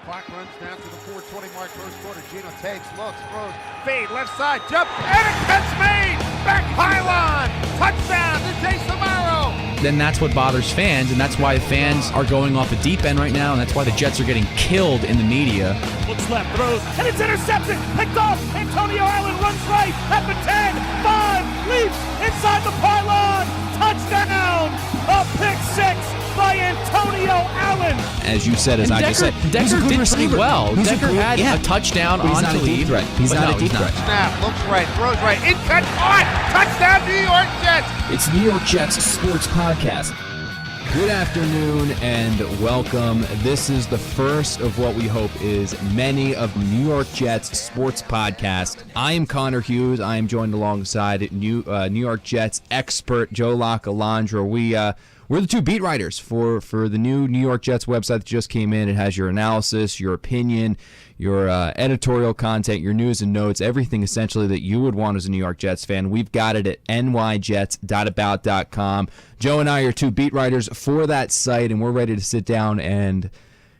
Clock runs down to the 4:20 mark, first quarter. Gino takes, looks, throws, fade, left side, jump, and a catch made! Back pylon! Touchdown to Jace Amaro! Then that's what bothers fans, and that's why fans are going off the deep end right now, and that's why the Jets are getting killed in the media. Looks left, throws, and it's intercepted, picked off. Antonio Allen runs right at the 10, 5, leaps inside the pylon, touchdown! A pick six by Antonio Allen. As you said, as And I just said, Decker did pretty well. He's Decker had a touchdown But he's on not a deep Talib. threat. He's but not no, a deep threat. Snap, looks right, throws right, in cut, caught! Touchdown New York Jets! It's New York Jets Sports Podcast. Good afternoon and welcome. This is the first of what we hope is many of New York Jets Sports Podcast. I am Connor Hughes. I am joined alongside New York Jets expert Joe LaCalandra. We're the two beat writers for the new New York Jets website that just came in. It has your analysis, your opinion, your editorial content, your news and notes, everything essentially that you would want as a New York Jets fan. We've got it at nyjets.about.com. Joe and I are two beat writers for that site, and we're ready to sit down and,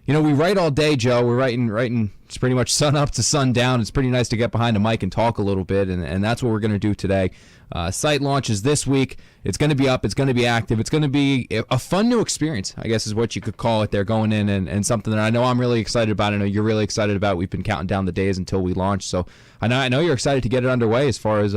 we write all day, Joe. We're writing. It's pretty much sun up to sun down. It's pretty nice to get behind a mic and talk a little bit, and that's what we're going to do today. Site launches this week. It's going to be up. It's going to be active. It's going to be a fun new experience, I guess is what you could call it there, going in and something that I know I'm really excited about. I know you're really excited about. We've been counting down the days until we launch, so I know you're excited to get it underway as far as,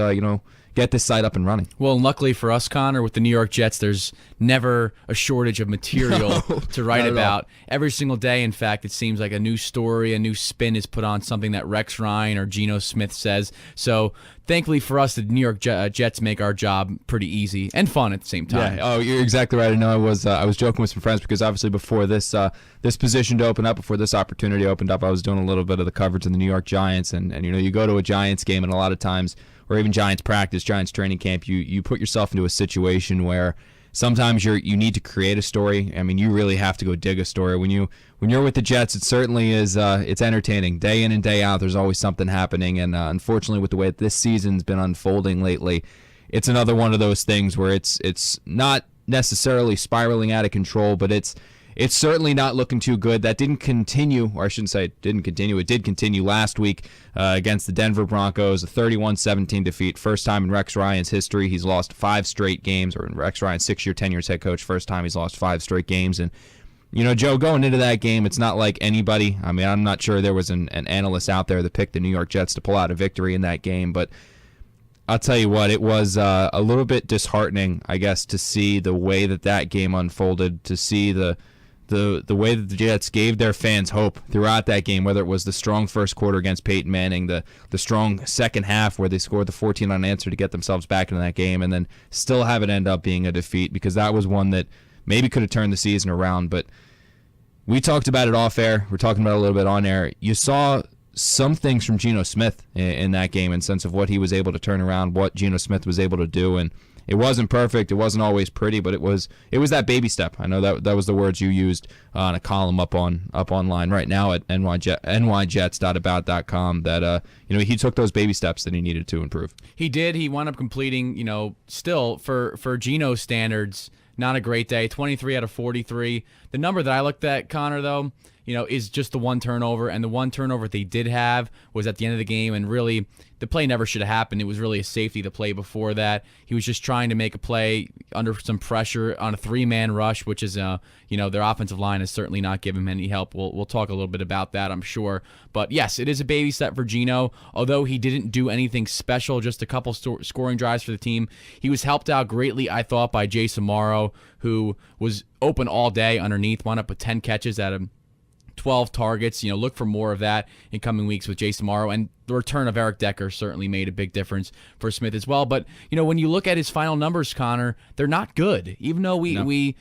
get this site up and running. Well, and luckily for us, Connor, with the New York Jets, there's never a shortage of material to write about. Every single day, in fact, it seems like a new story, a new spin is put on something that Rex Ryan or Geno Smith says. So thankfully for us, the New York Jets make our job pretty easy and fun at the same time. Yeah. Oh, you're exactly right. I know I was joking with some friends because obviously before this position to open up, before this opportunity opened up, I was doing a little bit of the coverage of the New York Giants, and you go to a Giants game, and a lot of times, or even Giants practice, Giants training camp, you put yourself into a situation where sometimes you need to create a story. I mean, you really have to go dig a story. When you're with the Jets, it certainly is it's entertaining. Day in and day out, there's always something happening, and unfortunately, with the way that this season's been unfolding lately, it's another one of those things where it's not necessarily spiraling out of control, but it's certainly not looking too good. That didn't continue, or I shouldn't say it didn't continue. It did continue last week against the Denver Broncos, a 31-17 defeat. First time in Rex Ryan's history. He's lost 5 straight games, or in Rex Ryan's 6-year tenure as head coach, first time he's lost 5 straight games. And, Joe, going into that game, it's not like anybody, I mean, I'm not sure there was an analyst out there that picked the New York Jets to pull out a victory in that game, but I'll tell you what, it was a little bit disheartening, I guess, to see the way that game unfolded, to see the way that the Jets gave their fans hope throughout that game, whether it was the strong first quarter against Peyton Manning, the strong second half where they scored the 14 unanswered to get themselves back into that game, and then still have it end up being a defeat, because that was one that maybe could have turned the season around. But we talked about it off air. We're talking about it a little bit on air. You saw some things from Geno Smith in that game in sense of what he was able to turn around, what Geno Smith was able to do, and it wasn't perfect. It wasn't always pretty, but it was that baby step. I know that was the words you used on a column up online right now at nyjets.about.com. That he took those baby steps that he needed to improve. He did. He wound up completing, still for Geno standards, not a great day. 23 out of 43. The number that I looked at, Connor, though, is just the one turnover, and the one turnover they did have was at the end of the game, and really the play never should have happened. It was really a safety, the play before that. He was just trying to make a play under some pressure on a 3-man rush, which is, their offensive line has certainly not given him any help. We'll talk a little bit about that, I'm sure. But yes, it is a baby step for Geno. Although he didn't do anything special, just a couple scoring drives for the team, he was helped out greatly, I thought, by Jace Amaro, who was open all day underneath, wound up with 10 catches at him. 12 targets. Look for more of that in coming weeks with Jace Amaro, and the return of Eric Decker certainly made a big difference for Smith as well. But when you look at his final numbers, Connor, they're not good. Even though we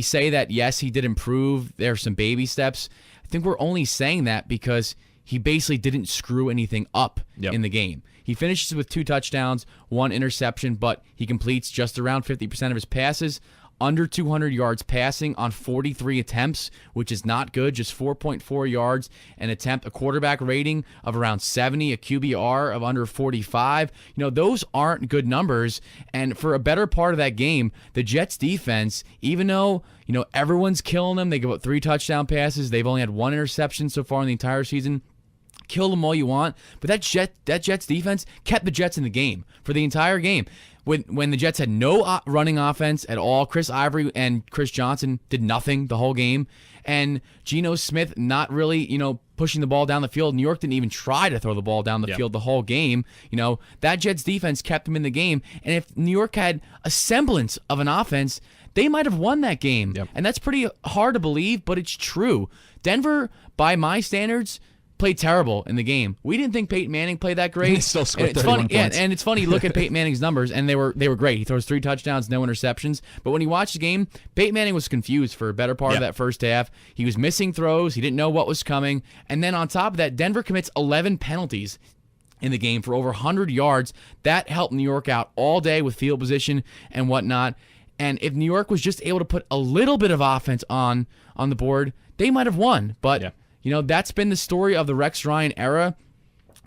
say that yes, he did improve, there are some baby steps. I think we're only saying that because he basically didn't screw anything up in the game. He finishes with 2 touchdowns, 1 interception, but he completes just around 50% of his passes. under 200 yards passing on 43 attempts, which is not good, just 4.4 yards an attempt, a quarterback rating of around 70, a QBR of under 45. Those aren't good numbers. And for a better part of that game, the Jets defense, even though, everyone's killing them, they give up 3 touchdown passes, they've only had 1 interception so far in the entire season. Kill them all you want, but that Jets defense kept the Jets in the game for the entire game. When the Jets had no running offense at all, Chris Ivory and Chris Johnson did nothing the whole game, and Geno Smith not really, pushing the ball down the field. New York didn't even try to throw the ball down the field the whole game. That Jets defense kept them in the game, and if New York had a semblance of an offense, they might have won that game. Yep. And that's pretty hard to believe, but it's true. Denver, by my standards, played terrible in the game. We didn't think Peyton Manning played that great. He still scored 31 points. Yeah, and it's funny, you look at Peyton Manning's numbers, and they were great. He throws 3 touchdowns, no interceptions. But when you watch the game, Peyton Manning was confused for a better part of that first half. He was missing throws. He didn't know what was coming. And then on top of that, Denver commits 11 penalties in the game for over 100 yards. That helped New York out all day with field position and whatnot. And if New York was just able to put a little bit of offense on the board, they might have won. But that's been the story of the Rex Ryan era,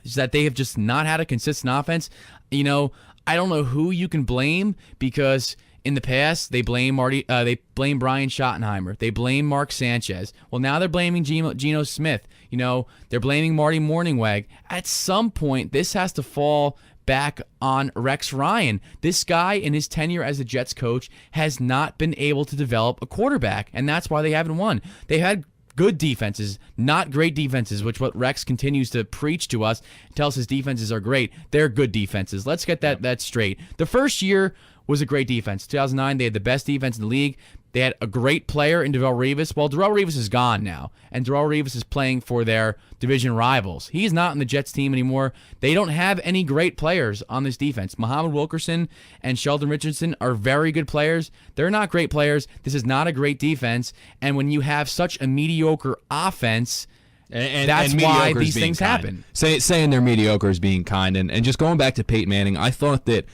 is that they have just not had a consistent offense. I don't know who you can blame, because in the past they blame Brian Schottenheimer, they blame Mark Sanchez. Well, now they're blaming Geno Smith. They're blaming Marty Mornhinweg. At some point, this has to fall back on Rex Ryan. This guy, in his tenure as the Jets coach, has not been able to develop a quarterback, and that's why they haven't won. They had good defenses, not great defenses, which what Rex continues to preach to us, tells his defenses are great. They're good defenses. Let's get that straight. The first year was a great defense. 2009, they had the best defense in the league. They had a great player in Darrelle Revis. Well, Darrelle Revis is gone now, and Darrelle Revis is playing for their division rivals. He's not in the Jets team anymore. They don't have any great players on this defense. Muhammad Wilkerson and Sheldon Richardson are very good players. They're not great players. This is not a great defense, and when you have such a mediocre offense, that's why these things happen. Saying they're mediocre is being kind, and just going back to Peyton Manning, I thought that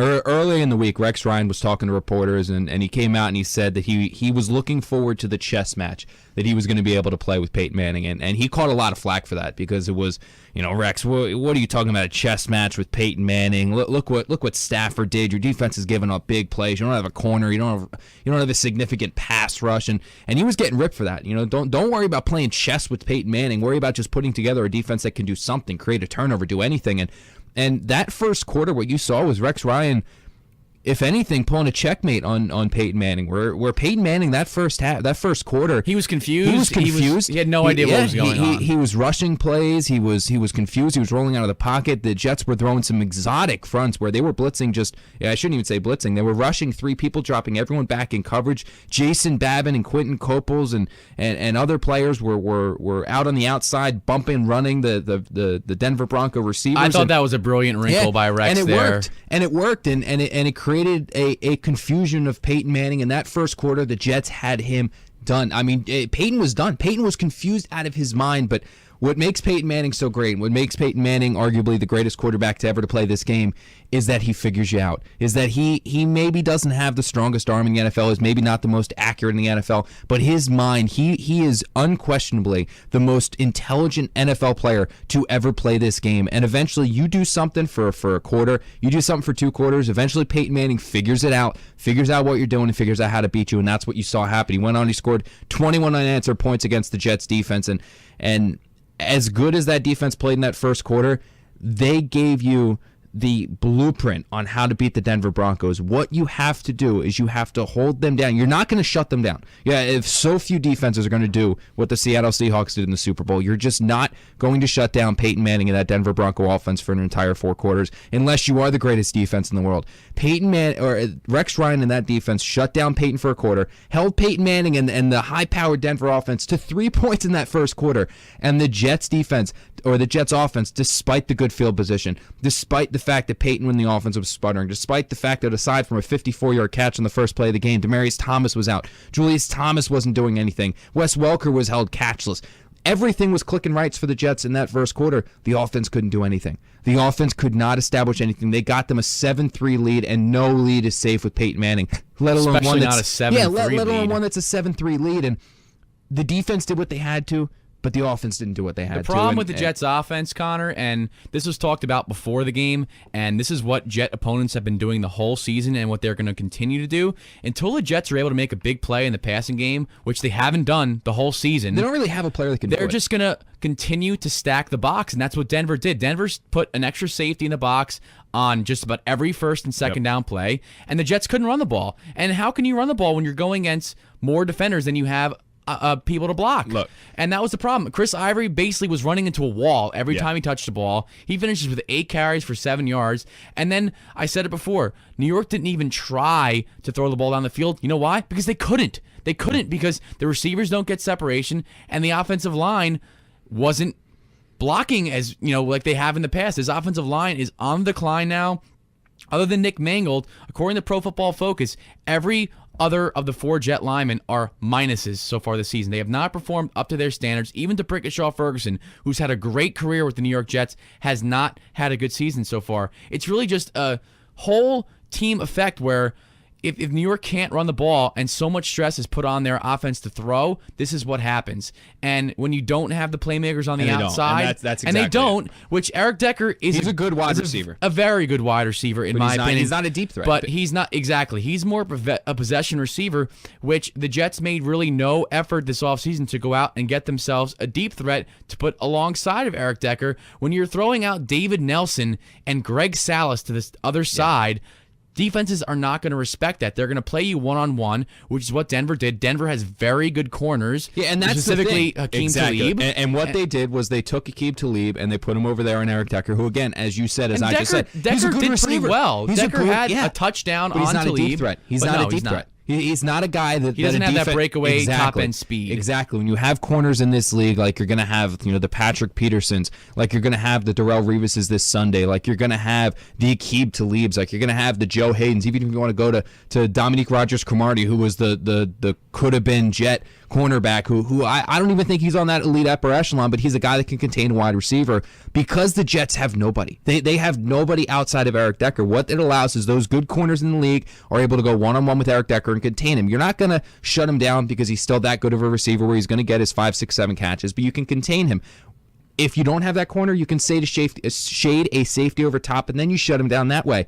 early in the week, Rex Ryan was talking to reporters, and he came out and he said that he was looking forward to the chess match that he was going to be able to play with Peyton Manning, and he caught a lot of flack for that, because it was, Rex, what are you talking about, a chess match with Peyton Manning? Look what Stafford did. Your defense is giving up big plays. You don't have a corner. You don't have a significant pass rush, and he was getting ripped for that. Don't worry about playing chess with Peyton Manning. Worry about just putting together a defense that can do something, create a turnover, do anything. And that first quarter, what you saw was Rex Ryan, if anything, pulling a checkmate on Peyton Manning. Where Peyton Manning, that first quarter, he was confused. He had no idea what was going on. He was rushing plays. He was confused. He was rolling out of the pocket. The Jets were throwing some exotic fronts where they were blitzing I shouldn't even say blitzing. They were rushing 3 people, dropping everyone back in coverage. Jason Babin and Quentin Copels and other players were out on the outside, bumping, running the Denver Bronco receivers. I thought that was a brilliant wrinkle by Rex there. And it worked, and it created a confusion of Peyton Manning. In that first quarter, the Jets had him done. I mean, Peyton was done. Peyton was confused out of his mind, but what makes Peyton Manning so great, what makes Peyton Manning arguably the greatest quarterback to ever to play this game, is that he figures you out, is that he maybe doesn't have the strongest arm in the NFL, is maybe not the most accurate in the NFL, but his mind, he is unquestionably the most intelligent NFL player to ever play this game. And eventually you do something for a quarter, you do something for 2 quarters, eventually Peyton Manning figures out what you're doing and figures out how to beat you, and that's what you saw happen. He went on, he scored 21 unanswered points against the Jets defense, and as good as that defense played in that first quarter, they gave you the blueprint on how to beat the Denver Broncos. What you have to do is you have to hold them down. You're not going to shut them down. Yeah, if so few defenses are going to do what the Seattle Seahawks did in the Super Bowl, you're just not going to shut down Peyton Manning and that Denver Bronco offense for an entire 4 quarters unless you are the greatest defense in the world. Rex Ryan and that defense shut down Peyton for a quarter, held Peyton Manning and the high-powered Denver offense to 3 points in that first quarter, and the Jets defense, or the Jets offense, despite the good field position, despite the fact that Peyton, when the offense was sputtering, despite the fact that aside from a 54-yard catch on the first play of the game, Demaryius Thomas was out, Julius Thomas wasn't doing anything, Wes Welker was held catchless. everything was clicking rights for the Jets in that first quarter. The offense couldn't do anything. The offense could not establish anything. They got them a 7-3 lead, and no lead is safe with Peyton Manning. Let alone Especially one not that's a 7-3 let alone lead. one that's a 7-3 lead. And the defense did what they had to, but the offense didn't do what they had to. The problem And- with the Jets' offense, Connor, and this was talked about before the game, and this is what Jet opponents have been doing the whole season and what they're going to continue to do, until the Jets are able to make a big play in the passing game, which they haven't done the whole season. they don't really have a player that can do They're it. just going to continue to stack the box, and that's what Denver did. Denver's put an extra safety in the box on just about every first and second down play, and the Jets couldn't run the ball. And how can you run the ball when you're going against more defenders than you have people to block? Look. And that was the problem. Chris Ivory basically was running into a wall every time he touched the ball. He finishes with 8 carries for 7 yards. And then, I said it before, New York didn't even try to throw the ball down the field. You know why? Because they couldn't. They couldn't because the receivers don't get separation, and the offensive line wasn't blocking as, like they have in the past. His offensive line is on the decline now. Other than Nick Mangold, according to Pro Football Focus, every other of the 4 Jet linemen are minuses so far this season. They have not performed up to their standards. Even DeBrickashaw Ferguson, who's had a great career with the New York Jets, has not had a good season so far. It's really just a whole team effect where if New York can't run the ball and so much stress is put on their offense to throw, this is what happens. And when you don't have the playmakers on the And they don't. outside, And that's and they exactly don't, which Eric Decker is He's a good wide is receiver. a very good wide receiver in my opinion. He's not a deep threat. But he's not exactly. He's more of a possession receiver, which the Jets made really no effort this offseason to go out and get themselves a deep threat to put alongside of Eric Decker. When you're throwing out David Nelson and Greg Salas to this other side, defenses are not going to respect that. They're going to play you one-on-one, which is what Denver did. Denver has very good corners. Yeah, and that's specifically the thing. Hakeem Exactly. Talib. And what they did was they took Hakeem Talib and they put him over there on Eric Decker, who again, as you said, as And I just said, Decker he's a good did receiver. pretty well. He's Decker had a touchdown but he's on not Talib. a deep threat. He's but not no, a deep he's not. threat. He's not a guy that He doesn't that a have that defense- breakaway exactly. top-end speed. Exactly. When you have corners in this league, like you're going to have, the Patrick Petersons, like you're going to have the Darrell Revises this Sunday, like you're going to have the Aqib Talibs, like you're going to have the Joe Haydens, even if you want to go to Dominique Rodgers-Cromartie, who was the could-have-been Jet cornerback, who I don't even think he's on that elite upper echelon, but he's a guy that can contain a wide receiver because the Jets have nobody. They have nobody outside of Eric Decker. What it allows is those good corners in the league are able to go one-on-one with Eric Decker and contain him. You're not going to shut him down because he's still that good of a receiver where he's going to get his 5, 6, 7 catches, but you can contain him. If you don't have that corner, you can shade a safety over top, and then you shut him down that way.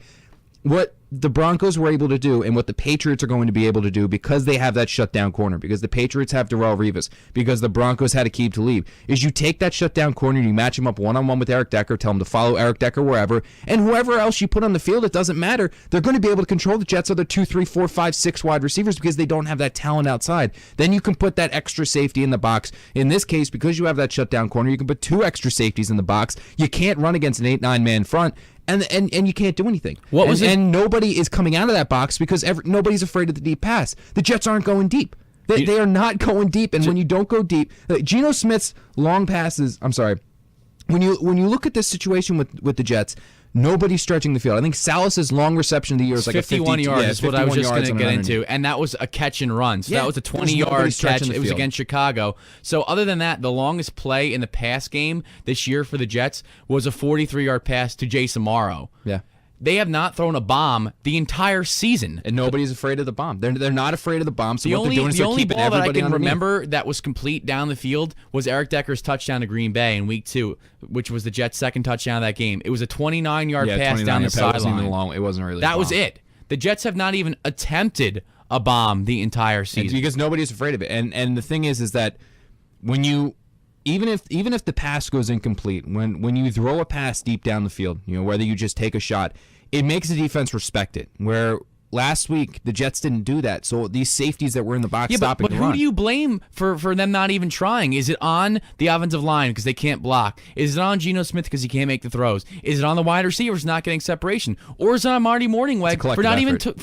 What the Broncos were able to do and what the Patriots are going to be able to do because they have that shutdown corner, because the Patriots have Darrell Revis, because the Broncos had Aqib Talib, is you take that shutdown corner and you match him up one-on-one with Eric Decker, tell him to follow Eric Decker wherever, and whoever else you put on the field, it doesn't matter. They're going to be able to control the Jets' other 2, 3, 4, 5, 6 wide receivers because they don't have that talent outside. Then you can put that extra safety in the box. In this case, because you have that shutdown corner, you can put 2 extra safeties in the box. You can't run against an 8-9 man front. And you can't do anything. And nobody is coming out of that box because nobody's afraid of the deep pass. The Jets aren't going deep. They are not going deep. And when you don't go deep, Geno Smith's long passes. I'm sorry. When you look at this situation with the Jets, nobody's stretching the field. I think Salas's long reception of the year is like 51 a 50 yards is what I was just going to get underneath. into, and that was a catch and run. So Yeah, that was a there was nobody 20-yard stretching catch. the It was field. against Chicago. So other than that, the longest play in the pass game this year for the Jets was a 43-yard pass to Jason Morrow. Yeah. They have not thrown a bomb the entire season. And nobody's afraid of the bomb. They're not afraid of the bomb. So The what they're doing is they're only keeping ball that I everybody can underneath. remember that was complete down the field was Eric Decker's touchdown to Green Bay in Week 2, which was the Jets' second touchdown of that game. It was a 29-yard pass down the sideline. It wasn't really. That a was bomb. it. The Jets have not even attempted a bomb the entire season. Because nobody's afraid of it. And the thing is that when you even if the pass goes incomplete, when you throw a pass deep down the field, whether you just take a shot, it makes the defense respect it. Where last week the Jets didn't do that, so these safeties that were in the box stopping but the who run. do you blame for them not even trying? Is it on the offensive line because they can't block? Is it on Geno Smith because he can't make the throws? Is it on the wide receivers not getting separation? Or is it on Marty Morningweg for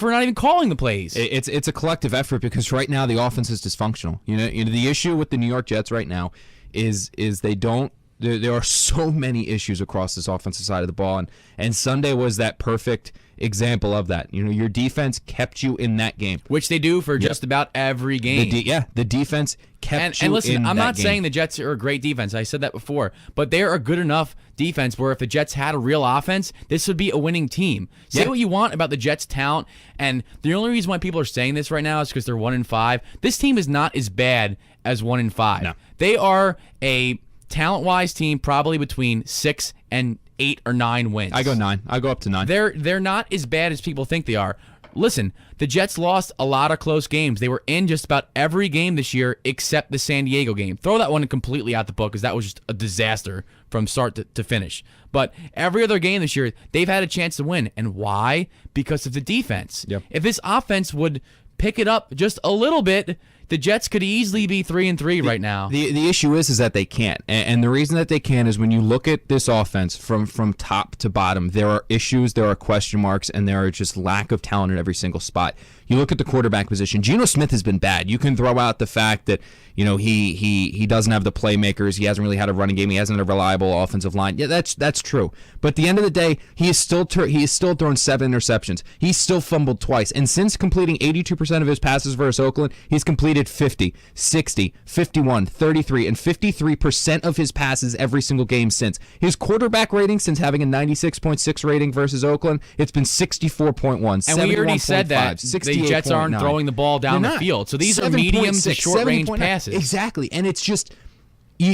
not even calling the plays? It's a collective effort because right now the offense is dysfunctional. The issue with the New York Jets right now is they don't There are so many issues across this offensive side of the ball, and Sunday was that perfect example of that. Your defense kept you in that game, which they do for just about every game. The defense kept you and listen, in I'm that not game. saying the Jets are a great defense. I said that before, but they're a good enough defense where if the Jets had a real offense, this would be a winning team. Say what you want about the Jets' talent, and the only reason why people are saying this right now is because they're 1-5. This team is not as bad as 1-5. No. They are a talent-wise team, probably between 6 and 8 or 9 wins. I go 9. I go up to 9. They're not as bad as people think they are. Listen, the Jets lost a lot of close games. They were in just about every game this year except the San Diego game. Throw that one completely out the book because that was just a disaster from start to finish. But every other game this year, they've had a chance to win. And why? Because of the defense. Yep. If this offense would pick it up just a little bit, the Jets could easily be 3-3 right now. The issue is that they can't, and the reason that they can't is when you look at this offense from top to bottom, there are issues, there are question marks, and there are just lack of talent at every single spot. You look at the quarterback position. Geno Smith has been bad. You can throw out the fact that he doesn't have the playmakers. He hasn't really had a running game. He hasn't had a reliable offensive line. Yeah, that's true. But at the end of the day, he is still thrown 7 interceptions. He's still fumbled twice, and since completing 82% of his passes versus Oakland, he's completed 50, 60, 51, 33, and 53% of his passes every single game since. His quarterback rating since having a 96.6 rating versus Oakland, it's been 64.1, and we already said that the Jets aren't throwing the ball down the field. So these are medium to short-range passes. Exactly, and it's just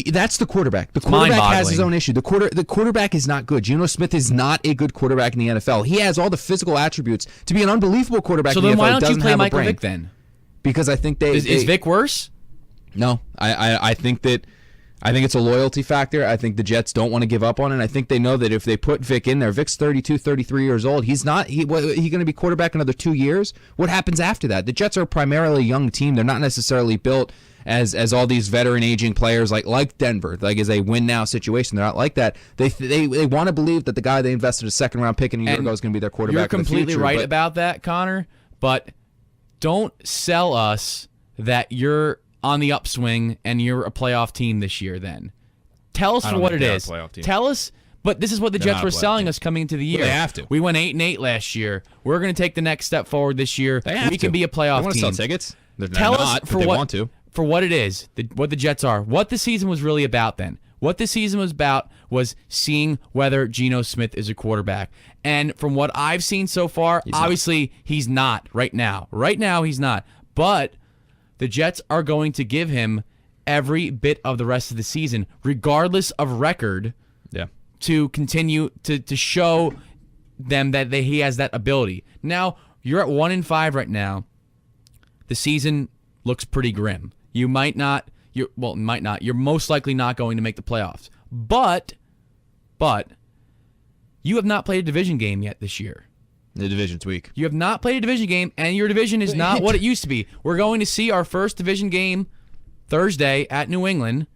that's the quarterback. The quarterback has his own issue. The quarterback is not good. Geno Smith is not a good quarterback in the NFL. He has all the physical attributes to be an unbelievable quarterback. So in the then NFL. why don't you play have Michael a brain. Vick then? Because I think is Vick worse? No, I think it's a loyalty factor. I think the Jets don't want to give up on it. I think they know that if they put Vick in there, Vick's 32, 33 years old. He's going to be quarterback another 2 years. What happens after that? The Jets are primarily a young team. They're not necessarily built as all these veteran aging players like Denver, like as a win now situation. They're not like that. They want to believe that the guy they invested a second round pick in a year ago is going to be their quarterback. You're completely in the future, right about that, Connor. But don't sell us that you're on the upswing and you're a playoff team this year. Then tell us for what it is. Tell us. But this is what the Jets were selling us coming into the year. Well, they have to. We went 8-8 last year. We're going to take the next step forward this year. We can be a playoff team. They want to team. sell tickets. Tell us for what it is, what the Jets are, what the season was really about then. What the season was about was seeing whether Geno Smith is a quarterback. And from what I've seen so far, he's not right now. Right now, he's not. But the Jets are going to give him every bit of the rest of the season, regardless of record, to continue to show them that he has that ability. Now, you're at 1-5 right now. The season looks pretty grim. You're most likely not going to make the playoffs. But you have not played a division game yet this year. The division's weak. You have not played a division game, and your division is not what it used to be. We're going to see our first division game Thursday at New England.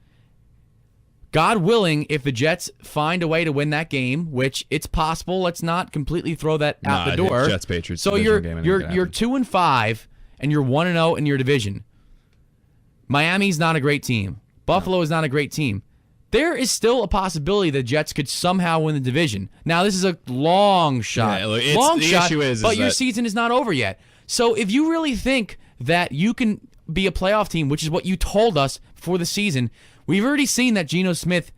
God willing, if the Jets find a way to win that game, which it's possible, let's not completely throw that out the door. Jets Patriots. So you're 2-5 and you're 1-0 in your division. Miami's not a great team. Buffalo is not a great team. There is still a possibility the Jets could somehow win the division. Now, this is a long shot. But your season is not over yet. So if you really think that you can be a playoff team, which is what you told us before the season, we've already seen that Geno Smith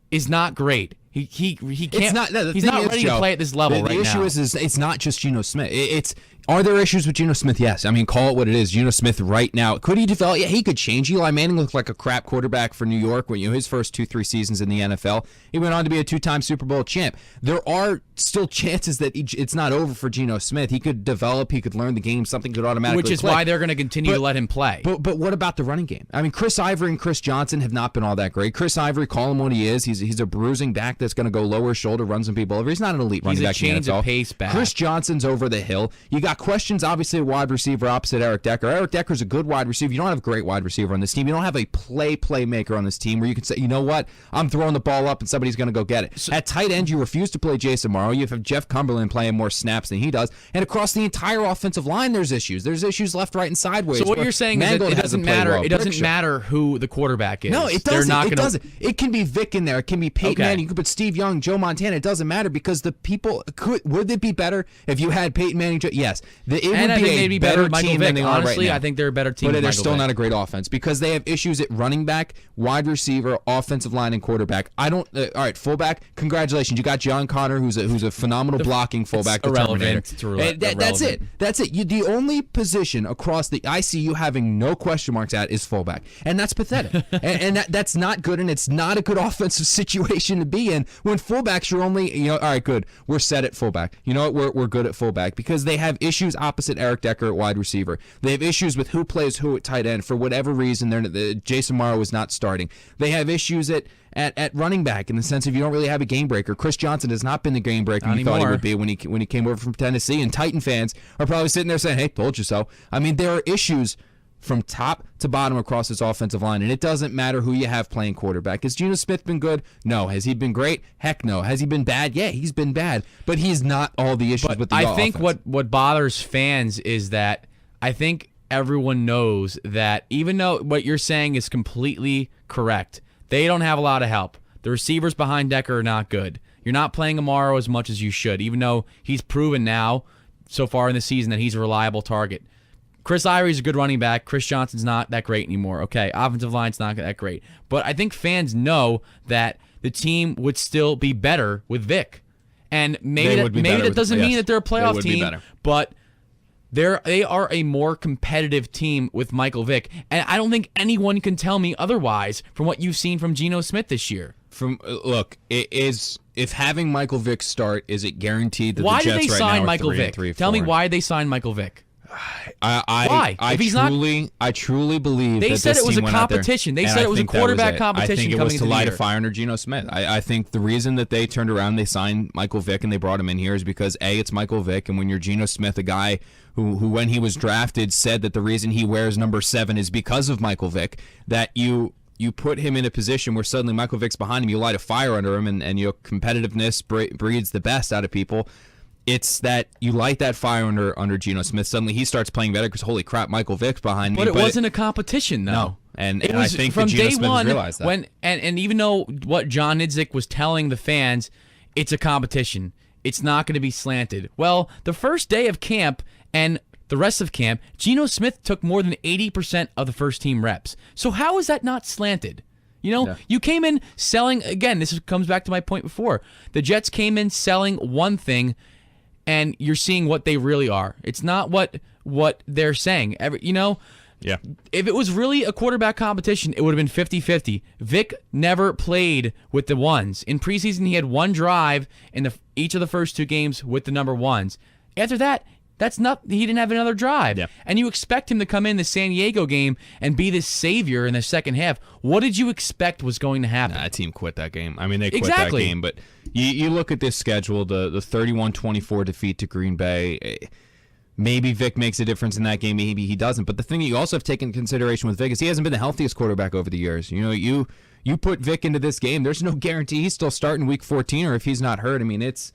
is not great. He can't. He's not ready to play at this level right now. The issue is it's not just Geno Smith. Are there issues with Geno Smith? Yes. I mean, call it what it is. Geno Smith right now, could he develop? Yeah, he could change. Eli Manning looked like a crap quarterback for New York when his first 2-3 seasons in the NFL. He went on to be a 2-time Super Bowl champ. There are still chances that it's not over for Geno Smith. He could develop. He could learn the game. Something could automatically click. Which is why they're going to continue to let him play. But what about the running game? I mean, Chris Ivory and Chris Johnson have not been all that great. Chris Ivory, call him what he is. He's a bruising back that's going to go lower shoulder, run some people over. He's not an elite running a back in the change of NFL. pace back. Chris Johnson's over the hill. You got questions, obviously, at wide receiver opposite Eric Decker. Eric Decker's a good wide receiver. You don't have a great wide receiver on this team. You don't have a playmaker on this team where you can say, you know what, I'm throwing the ball up and somebody's going to go get it. At tight end, you refuse to play Jason Morrow. You have Jeff Cumberland playing more snaps than he does. And across the entire offensive line, there's issues. There's issues left, right, and sideways. So what you're saying is that it doesn't matter. It doesn't matter who the quarterback is. No, it doesn't. It doesn't. It can be Vic in there. It can be Peyton Manning. You could put Steve Young, Joe Montana. It doesn't matter because the people would it be better if you had Peyton Manning? Yes, it would be a better team than they are right now. Honestly, I think they're a better team. But they're still not a great offense because they have issues at running back, wide receiver, offensive line, and quarterback. I don't. All right, fullback. Congratulations, you got John Connor, who's a phenomenal blocking fullback. It's irrelevant. That's it. That's it. The only position across the I see you having no question marks at is fullback, and that's pathetic. and that's not good, and it's not a good offensive situation to be in when fullbacks you're only all right, good. We're set at fullback. You know what? We're good at fullback because they have issues opposite Eric Decker at wide receiver. They have issues with who plays who at tight end for whatever reason. Jason Morrow is not starting. They have issues at running back in the sense of you don't really have a game breaker. Chris Johnson has not been the game breaker you thought he would be when he came over from Tennessee, and Titan fans are probably sitting there saying, "Hey, told you so." I mean, there are issues from top to bottom across this offensive line, and it doesn't matter who you have playing quarterback. Has Geno Smith been good? No. Has he been great? Heck no. Has he been bad? Yeah, he's been bad, but he's not all the issues with the offense. I think what bothers fans is that I think everyone knows that even though what you're saying is completely correct, they don't have a lot of help. The receivers behind Decker are not good. You're not playing Amaro as much as you should, even though he's proven now so far in the season that he's a reliable target. Chris Irie's a good running back. Chris Johnson's not that great anymore. Okay, offensive line's not that great. But I think fans know that the team would still be better with Vic. And maybe that doesn't mean that they're a playoff team, but they are a more competitive team with Michael Vick. And I don't think anyone can tell me otherwise from what you've seen from Geno Smith this year. If having Michael Vick start, is it guaranteed that why the Jets did they right sign now are Michael 3-3, Vick? Tell me why they signed Michael Vick. Why? I truly believe they that said this it was a team went out there, competition. They and said I it was a think that quarterback was it. competition. I think it coming was to into light the a fire under Geno Smith. I think the reason that they turned around, they signed Michael Vick and they brought him in here is because it's Michael Vick, and when you're Geno Smith, a guy who when he was drafted said that the reason he wears number 7 is because of Michael Vick, that you put him in a position where suddenly Michael Vick's behind him, you light a fire under him, and your competitiveness breeds the best out of people. It's that you light that fire under Geno Smith. Suddenly he starts playing better because holy crap, Michael Vick's behind me. But it wasn't a competition, though. No, and it I was think from that Geno day Smith one. has realized that. And even though what John Idzik was telling the fans, it's a competition. It's not going to be slanted. Well, the first day of camp and the rest of camp, Geno Smith took more than 80% of the first team reps. So how is that not slanted? You came in selling, again, this comes back to my point before. The Jets came in selling one thing, and you're seeing what they really are. It's not what they're saying. Yeah. If it was really a quarterback competition, it would have been 50-50. Vic never played with the ones. In preseason, he had one drive in each of the first 2 games with the number 1s. After that, he didn't have another drive. Yeah. And you expect him to come in the San Diego game and be this savior in the second half. What did you expect was going to happen? That team quit that game. I mean, they quit that game. But you look at this schedule, the 31-24 defeat to Green Bay. Maybe Vic makes a difference in that game. Maybe he doesn't. But the thing that you also have taken into consideration with Vic is he hasn't been the healthiest quarterback over the years. You put Vic into this game, there's no guarantee he's still starting week 14 or if he's not hurt. I mean, it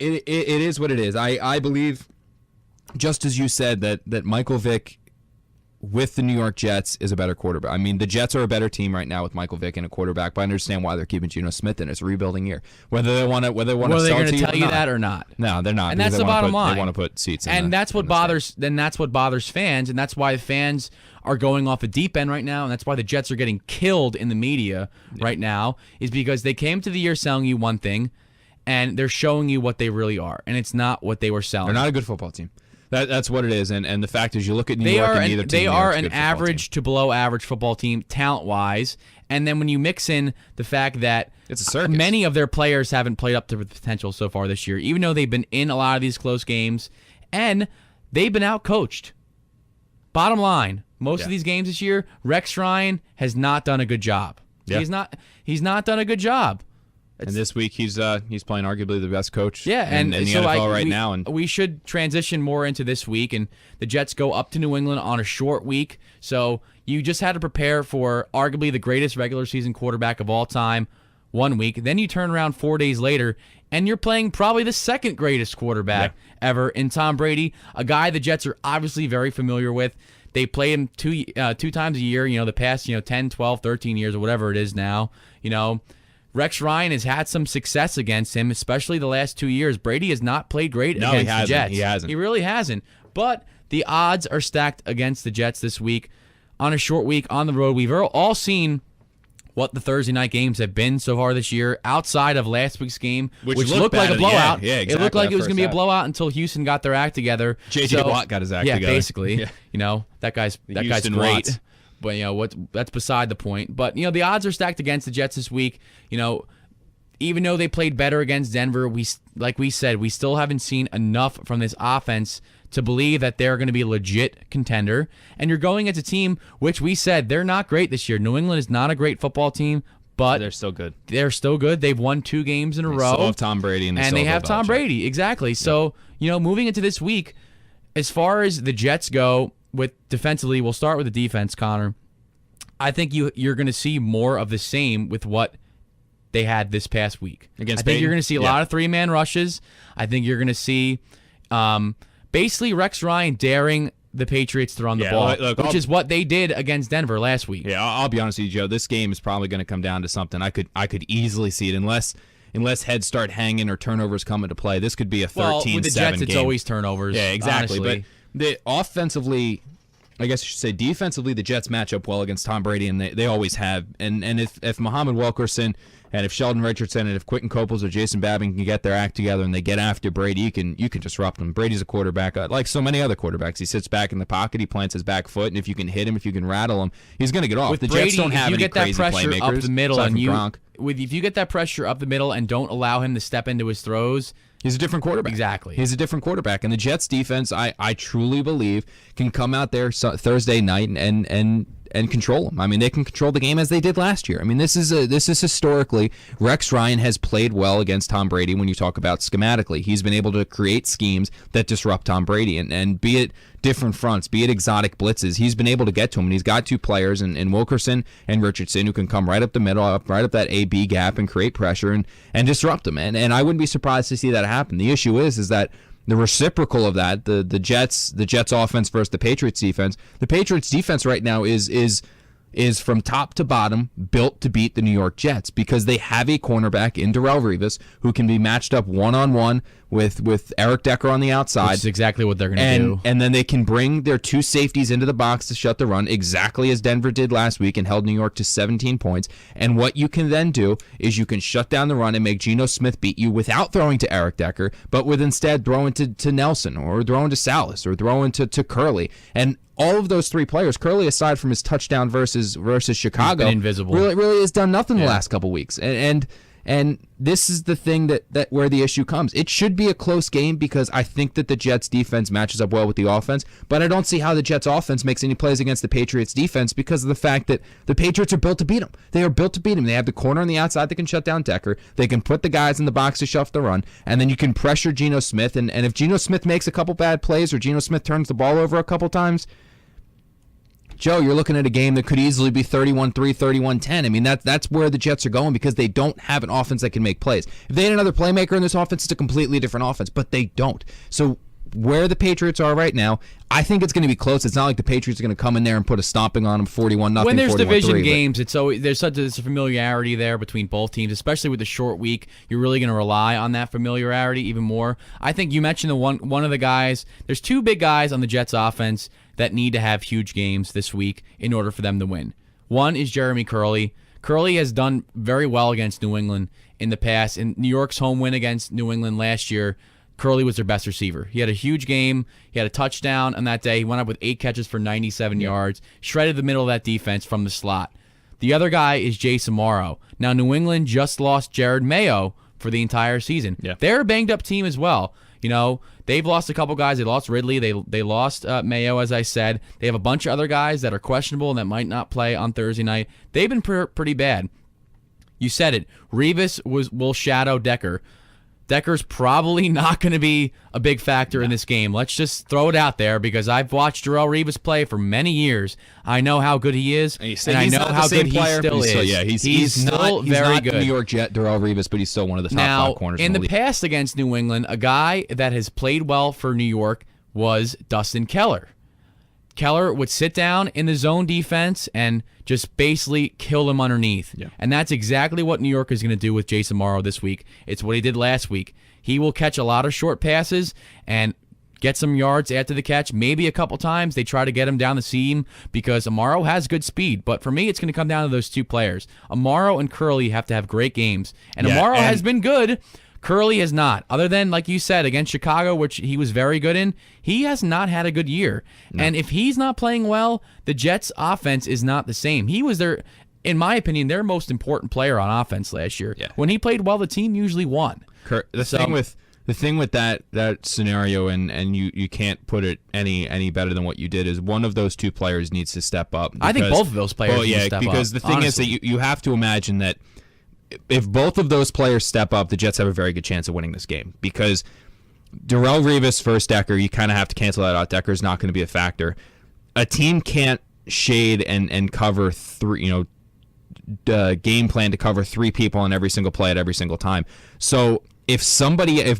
is what it is. I believe, just as you said, that Michael Vick with the New York Jets is a better quarterback. I mean, the Jets are a better team right now with Michael Vick and a quarterback, but I understand why they're keeping Geno Smith in. It's a rebuilding year. Whether they want to sell to you or not. Are they going to tell you that or not? No, they're not. And that's the bottom line. They want to put seats in. And that's what bothers fans, and that's why fans are going off a deep end right now, and that's why the Jets are getting killed in the media right now, is because they came to the year selling you one thing, and they're showing you what they really are, and it's not what they were selling. They're not a good football team. That's what it is, and the fact is, you look at New York, and neither team they are an average to below average football team talent-wise, and then when you mix in the fact that it's a circus. Many of their players haven't played up to the potential so far this year, even though they've been in a lot of these close games, and they've been out-coached. Bottom line, most of these games this year, Rex Ryan has not done a good job. Yeah. He's not done a good job. And this week he's playing arguably the best coach and in the so NFL right now. And we should transition more into this week. And the Jets go up to New England on a short week. So you just had to prepare for arguably the greatest regular season quarterback of all time 1 week. Then you turn around 4 days later, and you're playing probably the second greatest quarterback ever in Tom Brady, a guy the Jets are obviously very familiar with. They play him two times a year, the past 10, 12, 13 years or whatever it is now. Rex Ryan has had some success against him, especially the last 2 years. Brady has not played great against the Jets. He hasn't. He really hasn't. But the odds are stacked against the Jets this week on a short week on the road. We've all seen what the Thursday night games have been so far this year outside of last week's game, which looked like a blowout. Yeah, exactly. It looked like it was going to be a blowout until Houston got their act together. J.J. Watt got his act together. Basically. Yeah. That guy's Houston great. Watts. But that's beside the point. But the odds are stacked against the Jets this week. Even though they played better against Denver, we said, we still haven't seen enough from this offense to believe that they're going to be a legit contender. And you're going against a team which we said they're not great this year. New England is not a great football team, but they're still good. They're still good. They've won 2 games in a row. They still have Tom Brady, and they have Tom Brady. Exactly. So, moving into this week, as far as the Jets go with defensively, we'll start with the defense, Connor. I think you're going to see more of the same with what they had this past week. I think you're going to see a lot of 3-man rushes. I think you're going to see basically Rex Ryan daring the Patriots to run the ball, which is what they did against Denver last week. Yeah, I'll be honest with you, Joe. This game is probably going to come down to something. I could easily see it unless heads start hanging or turnovers come into play. This could be a 13-7 game. With the Jets, it's always turnovers. Yeah, exactly. Honestly. But offensively, I guess I should say defensively, the Jets match up well against Tom Brady, and they always have. And if Muhammad Wilkerson and if Sheldon Richardson and if Quentin Coples or Jason Babin can get their act together and they get after Brady, you can disrupt him. Brady's a quarterback like so many other quarterbacks. He sits back in the pocket, he plants his back foot, and if you can hit him, if you can rattle him, he's going to get off. With the Brady, Jets don't have any crazy playmakers. If you get that pressure up the middle if you get that pressure up the middle and don't allow him to step into his throws, he's a different quarterback. Exactly. He's a different quarterback. And the Jets defense, I truly believe, can come out there Thursday night and control them. I mean, they can control the game as they did last year. I mean, this is historically, Rex Ryan has played well against Tom Brady when you talk about schematically. He's been able to create schemes that disrupt Tom Brady, and be it different fronts, be it exotic blitzes, he's been able to get to him, and he's got 2 players in Wilkerson and Richardson who can come right up the middle, right up that A-B gap and create pressure and disrupt them. And I wouldn't be surprised to see that happen. The issue is that the reciprocal of that, the Jets offense versus the Patriots defense. The Patriots defense right now is from top to bottom built to beat the New York Jets because they have a cornerback in Darrelle Revis who can be matched up one-on-one with Eric Decker on the outside. Which is exactly what they're going to do. And then they can bring their 2 safeties into the box to shut the run, exactly as Denver did last week and held New York to 17 points. And what you can then do is you can shut down the run and make Geno Smith beat you without throwing to Eric Decker, but with instead throwing to Nelson or throwing to Salas or throwing to Curley. And all of those 3 players, Curley aside from his touchdown versus Chicago, invisible. Really has done nothing the last couple weeks. And this is the thing that where the issue comes. It should be a close game because I think that the Jets defense matches up well with the offense, but I don't see how the Jets offense makes any plays against the Patriots defense because of the fact that the Patriots are built to beat them. They are built to beat them. They have the corner on the outside that can shut down Decker. They can put the guys in the box to shuff the run, and then you can pressure Geno Smith. And if Geno Smith makes a couple bad plays or Geno Smith turns the ball over a couple times, Joe, you're looking at a game that could easily be 31-3, 31-10. I mean, that's where the Jets are going because they don't have an offense that can make plays. If they had another playmaker in this offense, it's a completely different offense, but they don't. So where the Patriots are right now, I think it's going to be close. It's not like the Patriots are going to come in there and put a stomping on them 41-0. When there's division games, there's such a familiarity there between both teams, especially with the short week. You're really going to rely on that familiarity even more. I think you mentioned one of the guys. There's 2 big guys on the Jets offense that need to have huge games this week in order for them to win. One is Jeremy Curley. Curley has done very well against New England in the past. In New York's home win against New England last year, Curley was their best receiver. He had a huge game. He had a touchdown on that day. He went up with 8 catches for 97 yards, shredded the middle of that defense from the slot. The other guy is Jason Morrow. Now, New England just lost Jared Mayo for the entire season. Yeah. They're a banged-up team as well. They've lost a couple guys. They lost Ridley. They lost Mayo, as I said. They have a bunch of other guys that are questionable and that might not play on Thursday night. They've been pretty bad. You said it. Rivas will shadow Decker. Decker's probably not going to be a big factor in this game. Let's just throw it out there because I've watched Darrelle Revis play for many years. I know how good he is, and I know how good he still is. He's still not, very not good. The New York Jet, Darrelle Revis, but he's still one of the top now, 5 corners in in the league. past against New England, a guy that has played well for New York was Dustin Keller. Keller would sit down in the zone defense and just basically kill them underneath. Yeah. And that's exactly what New York is going to do with Jason Morrow this week. It's what he did last week. He will catch a lot of short passes and get some yards after the catch. Maybe a couple times they try to get him down the seam because Amaro has good speed. But for me, it's going to come down to those two players. Amaro and Curley have to have great games. And Amaro has been good. Curley has not. Other than, like you said, against Chicago, which he was very good in, he has not had a good year. No. And if he's not playing well, the Jets' offense is not the same. He was their, in my opinion, their most important player on offense last year. Yeah. When he played well, the team usually won. The thing with that scenario, and you can't put it any better than what you did, is one of those two players needs to step up. I think both of those players need to step up. Because the thing is that you have to imagine that if both of those players step up, the Jets have a very good chance of winning this game. Because Darrelle Revis versus Decker, you kind of have to cancel that out. Decker's not going to be a factor. A team can't shade and cover three, game plan to cover 3 people on every single play at every single time. So if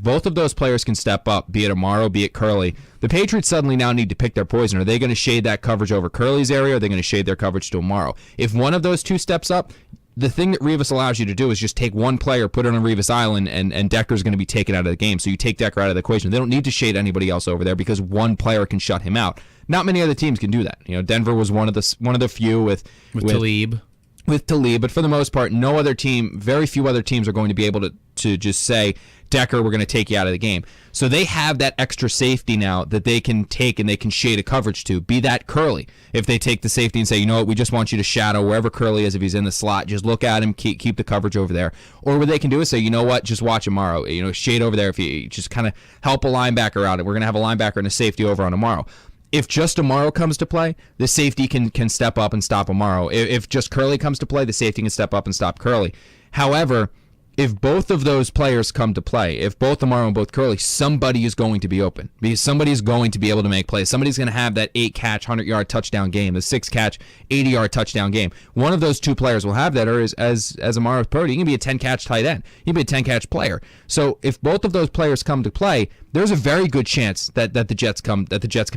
both of those players can step up, be it Amaro, be it Curley, the Patriots suddenly now need to pick their poison. Are they going to shade that coverage over Curley's area, or are they going to shade their coverage to Amaro? If one of those two steps up, the thing that Revis allows you to do is just take one player, put it on Revis Island, and Decker's going to be taken out of the game. So you take Decker out of the equation. They don't need to shade anybody else over there because one player can shut him out. Not many other teams can do that. Denver was one of the few with Talib. With Talib, but for the most part, very few other teams are going to be able to just say, Decker, we're going to take you out of the game. So they have that extra safety now that they can take and they can shade a coverage to. Be that Curley. If they take the safety and say, you know what, we just want you to shadow wherever Curley is, if he's in the slot, just look at him, keep the coverage over there. Or what they can do is say, you know what, just watch Amaro. Shade over there if you just kind of help a linebacker out. We're going to have a linebacker and a safety over on Amaro. If just Amaro comes to play, the safety can step up and stop Amaro. If just Curley comes to play, the safety can step up and stop Curley. However, if both of those players come to play, if both Amaro and both Curley, somebody is going to be open because somebody is going to be able to make plays. Somebody's going to have that 8-catch, 100-yard touchdown game, the 6-catch, 80-yard touchdown game. One of those two players will have that, or as Amaro Purdy, he can be a 10-catch tight end. He can be a 10-catch player. So if both of those players come to play, there's a very good chance that the Jets can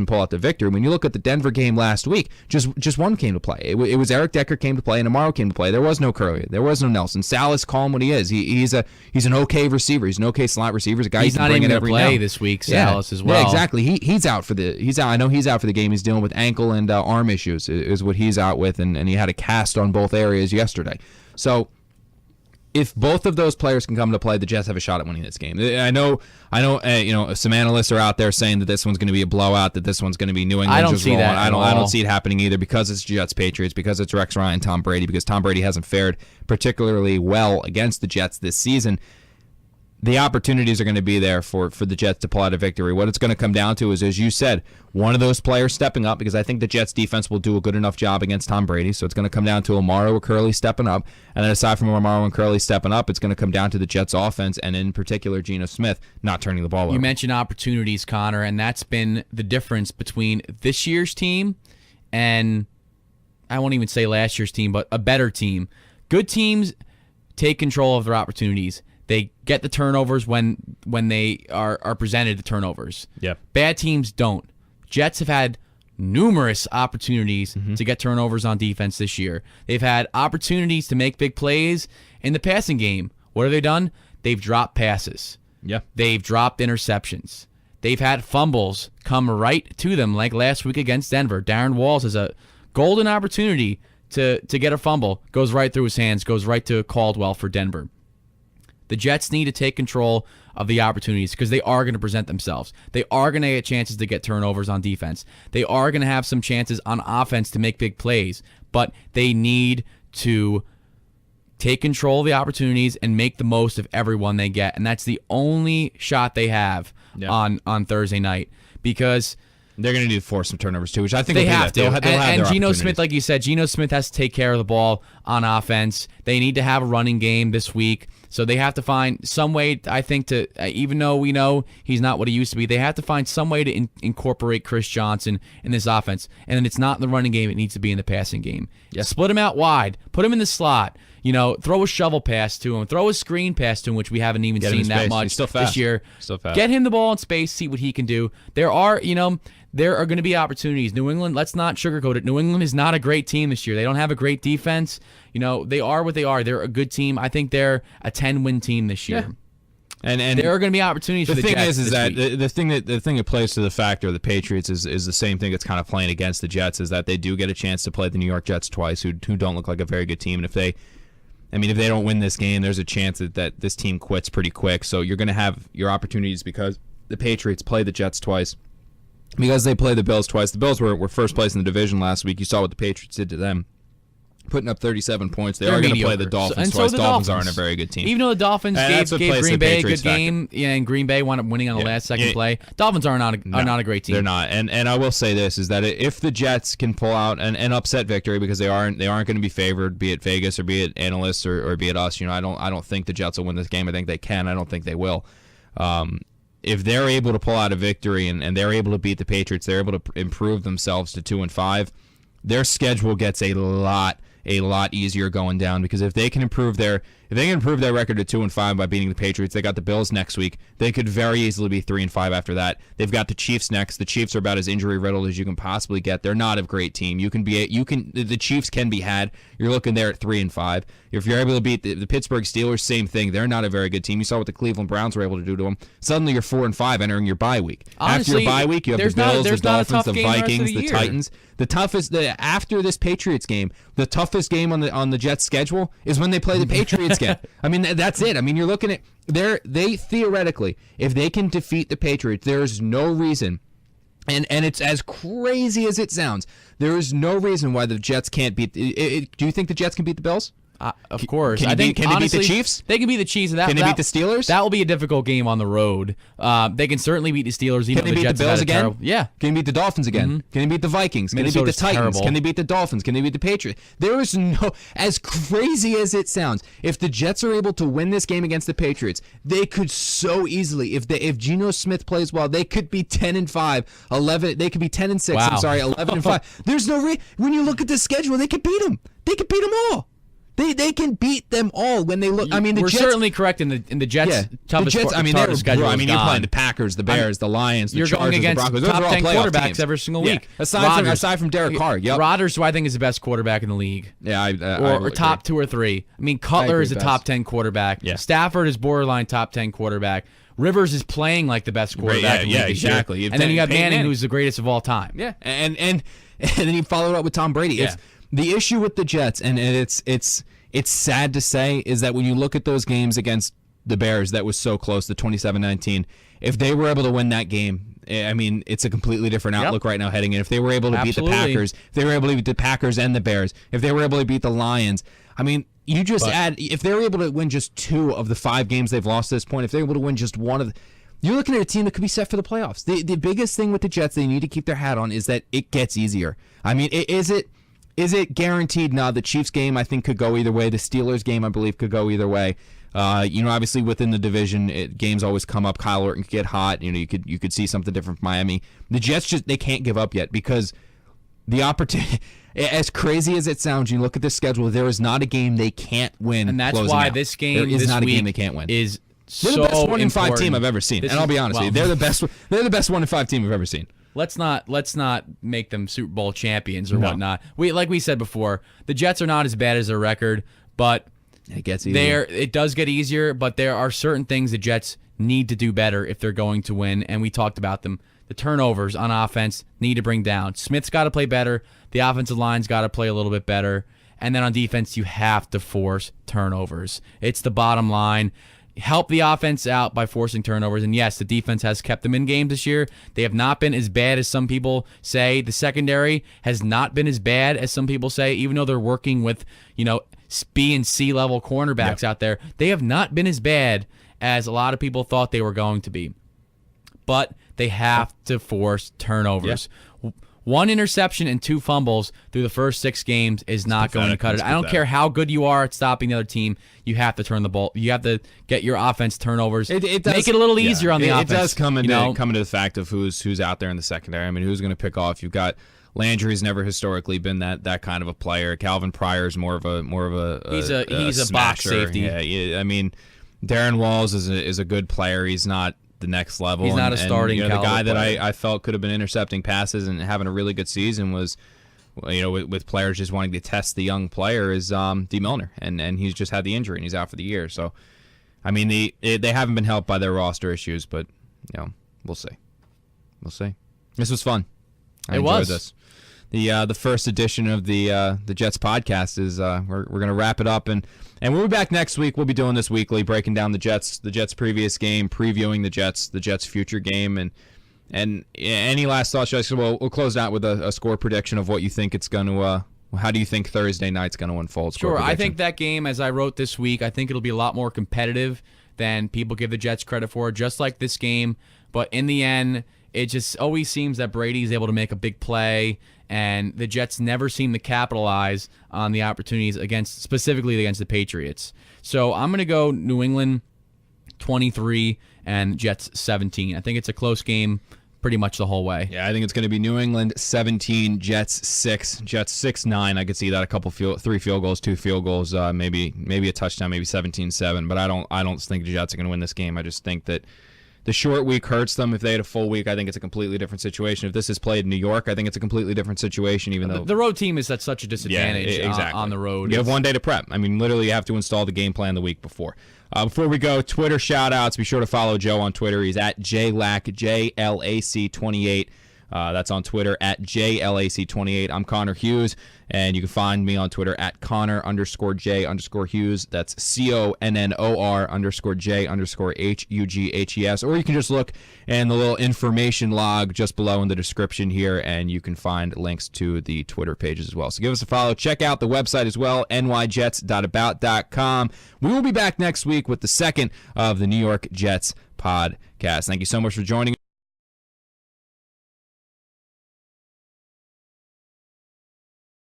pull out the victory. When you look at the Denver game last week, just one came to play. It was Eric Decker came to play and Amaro came to play. There was no Curley. There was no Nelson. Salas, call him what he is. He's an okay receiver. He's an okay slot receiver. He's a guy he's you can not bring even in going to every play now. this week. Salas as well. Yeah, exactly. He's out for the. I know he's out for the game. He's dealing with ankle and arm issues is what he's out with, and he had a cast on both areas yesterday. So if both of those players can come to play, the Jets have a shot at winning this game. I know. Some analysts are out there saying that this one's going to be a blowout, that this one's going to be New England. I don't see that. I don't see it happening either because it's Jets Patriots, because it's Rex Ryan, Tom Brady, because Tom Brady hasn't fared particularly well against the Jets this season. The opportunities are going to be there for the Jets to pull out a victory. What it's going to come down to is, as you said, one of those players stepping up, because I think the Jets defense will do a good enough job against Tom Brady. So it's going to come down to Amaro or Curley stepping up. And then aside from Amaro and Curley stepping up, it's going to come down to the Jets offense, and in particular Geno Smith not turning the ball over. You mentioned opportunities, Connor, and that's been the difference between this year's team and I won't even say last year's team, but a better team. Good teams take control of their opportunities. They get the turnovers when they are presented the turnovers. Yeah. Bad teams don't. Jets have had numerous opportunities to get turnovers on defense this year. They've had opportunities to make big plays in the passing game. What have they done? They've dropped passes. Yeah. They've dropped interceptions. They've had fumbles come right to them, like last week against Denver. Darren Walls has a golden opportunity to get a fumble. Goes right through his hands, goes right to Caldwell for Denver. The Jets need to take control of the opportunities because they are going to present themselves. They are going to get chances to get turnovers on defense. They are going to have some chances on offense to make big plays, but they need to take control of the opportunities and make the most of everyone they get. And that's the only shot they have on Thursday night, because They're going to need to force some turnovers too, which I think They will be have that. to. They'll have And their Geno Smith, opportunities. like you said, Geno Smith has to take care of the ball on offense. They need to have a running game this week. So they have to find some way, I think, to even though we know he's not what he used to be, they have to find some way to incorporate Chris Johnson in this offense. And it's not in the running game; it needs to be in the passing game. Yeah. Split him out wide, put him in the slot. Throw a shovel pass to him, throw a screen pass to him, which we haven't even Get him in seen that space. much He's still fast. this year. Still fast. Get him the ball in space, see what he can do. There are going to be opportunities. New England, let's not sugarcoat it. New England is not a great team this year. They don't have a great defense. They are what they are. They're a good team. I think they're a 10-win team this year. Yeah. And there are going to be opportunities for the thing Jets is this that week. the thing that plays to the factor of the Patriots is the same thing that's kind of playing against the Jets, is that they do get a chance to play the New York Jets twice, who don't look like a very good team. And if they don't win this game, there's a chance that this team quits pretty quick. So you're going to have your opportunities because the Patriots play the Jets twice, because they play the Bills twice. The Bills were first place in the division last week. You saw what the Patriots did to them, putting up 37 points. They're going to play the Dolphins twice. The Dolphins aren't a very good team. Even though the Dolphins That's what gave plays Green the Bay a Patriots good game, and Green Bay wound up winning on the last second play. Dolphins are not a great team. They're not. And I will say this, is that if the Jets can pull out an upset victory, because they aren't going to be favored, be it Vegas or be it analysts or be it us, I don't think the Jets will win this game. I think they can. I don't think they will. If they're able to pull out a victory and they're able to beat the Patriots, they're able to improve themselves to 2-5. Their schedule gets a lot easier going down, because if they can improve their record to 2-5 by beating the Patriots, they got the Bills next week. They could very easily be 3-5 after that. They've got the Chiefs next. The Chiefs are about as injury riddled as you can possibly get. They're not a great team. The Chiefs can be had. You're looking there at 3-5. If you're able to beat the Pittsburgh Steelers, same thing. They're not a very good team. You saw what the Cleveland Browns were able to do to them. Suddenly you're 4-5 entering your bye week. Honestly, after your bye week, you have the Bills, the Dolphins, the Vikings, the year. Titans. The toughest after this Patriots game, the toughest game on the Jets schedule is when they play the Patriots game. I mean, that's it. I mean, you're looking at they theoretically, if they can defeat the Patriots, there's no reason, and it's as crazy as it sounds, there is no reason why the Jets can't beat. Do you think the Jets can beat the Bills? Of course. Can they beat the Chiefs? They can beat the Chiefs. Can they beat the Steelers? That will be a difficult game on the road. They can certainly beat the Steelers. Even Can they beat Jets the Bills again? Yeah. Can they beat the Dolphins again? Can they beat the Vikings? Can they beat the Minnesota's Titans? terrible. Can they beat the Dolphins? Can they beat the Patriots? There is no, as crazy as it sounds, if the Jets are able to win this game against the Patriots, they could so easily, if Geno Smith plays well, they could be 10-5, 11. They could be 10-6. Wow. I'm sorry, 11-5. There's no when you look at the schedule, they could beat them. They could beat them all. They can beat them all when they look. I mean, we're Jets, certainly correct in the Jets' toughest the Jets. I mean, schedule. you're playing the Packers, the Bears, the Lions, the You're Chargers, going against the Broncos. Those top are all 10 playoff quarterbacks teams. every single Yeah. week. Aside from Derek Carr, yep. Rodgers, who I think is the best quarterback in the league. Yeah, I or will top agree. 2 or 3. I mean, Cutler agree is a best. top 10 quarterback. Yeah. Stafford is borderline top 10 quarterback. Rivers is playing like the best quarterback in the league this year. exactly. And then you have Peyton Manning, who's the greatest of all time. Yeah, and then you follow it up with Tom Brady. Yeah. It's the issue with the Jets, and it's sad to say, is that when you look at those games against the Bears, that was so close, the 27-19. If they were able to win that game, I mean, it's a completely different outlook right now heading in. If they were able to Absolutely. beat the Packers, if they were able to beat the Packers and the Bears, if they were able to beat the Lions, I mean, you just if they're able to win just 2 of the 5 games they've lost to this point, if they're able to win just 1 of the, you're looking at a team that could be set for the playoffs. The biggest thing with the Jets they need to keep their hat on is that it gets easier. I mean, is it guaranteed? No, the Chiefs game I think could go either way. The Steelers game I believe could go either way. Obviously within the division, games always come up. Kyle Orton could get hot. You could see something different from Miami. The Jets they can't give up yet, because the opportunity, as crazy as it sounds, you look at the schedule, there is not a game they can't win. And that's closing why out. this game there is this not week a game they can't win. is They're so the best 1-5 important. team I've ever seen, This and I'll is- be honest with you, they're the best 1-5 team I've ever seen. Let's not make them Super Bowl champions or whatnot. Like we said before, the Jets are not as bad as their record, but It gets easier. it does get easier. But there are certain things the Jets need to do better if they're going to win, and we talked about them. The turnovers on offense need to bring down. Smith's got to play better. The offensive line's got to play a little bit better, and then on defense, you have to force turnovers. It's the bottom line. Help the offense out by forcing turnovers. And yes, the defense has kept them in games this year. They have not been as bad as some people say. The secondary has not been as bad as some people say, even though they're working with, B and C level cornerbacks out there. They have not been as bad as a lot of people thought they were going to be. But They have to force turnovers. Yeah. 1 interception and 2 fumbles through the first 6 games is not going to cut it. I don't care how good you are at stopping the other team. You have to turn the ball. You have to get your offense turnovers. It does, make it a little easier on the offense. It does come into the fact of who's out there in the secondary. I mean, who's going to pick off? You've got Landry's never historically been that kind of a player. Calvin Pryor's more of a he's a box safety. Yeah, I mean, Darren Walls is a good player. He's not the next level. He's not a starting the guy that player. I felt could have been intercepting passes and having a really good season was, with players just wanting to test the young player is D. Milner, and he's just had the injury and he's out for the year. So, I mean, they haven't been helped by their roster issues, but we'll see. This was fun. I enjoyed this. The first edition of the Jets podcast is we're gonna wrap it up and we'll be back next week. We'll be doing this weekly, breaking down the Jets previous game, previewing the Jets future game, and any last thoughts? We'll close out with a score prediction of what you think it's going to. How do you think Thursday night's going to unfold? Sure, I think that game, as I wrote this week, I think it'll be a lot more competitive than people give the Jets credit for, just like this game. But in the end, it just always seems that Brady's able to make a big play, and the Jets never seem to capitalize on the opportunities specifically against the Patriots. So I'm going to go New England 23 and Jets 17. I think it's a close game pretty much the whole way. Yeah, I think it's going to be New England 17, Jets 6, Jets 6-9. I could see that 3 field goals, 2 field goals, maybe a touchdown, maybe 17-7. But I don't think the Jets are going to win this game. I just think that the short week hurts them. If they had a full week, I think it's a completely different situation. If this is played in New York, I think it's a completely different situation, even though the road team is at such a disadvantage exactly. on the road. You have 1 day to prep. I mean, literally you have to install the game plan the week before. Before we go, Twitter shout-outs. Be sure to follow Joe on Twitter. He's at JLAC, JLAC28. That's on Twitter, at JLAC28. I'm Connor Hughes, and you can find me on Twitter at Connor_J_Hughes. That's CONNOR_J_HUGHES. Or you can just look in the little information log just below in the description here, and you can find links to the Twitter pages as well. So give us a follow. Check out the website as well, nyjets.about.com. We will be back next week with the second of the New York Jets podcast. Thank you so much for joining us.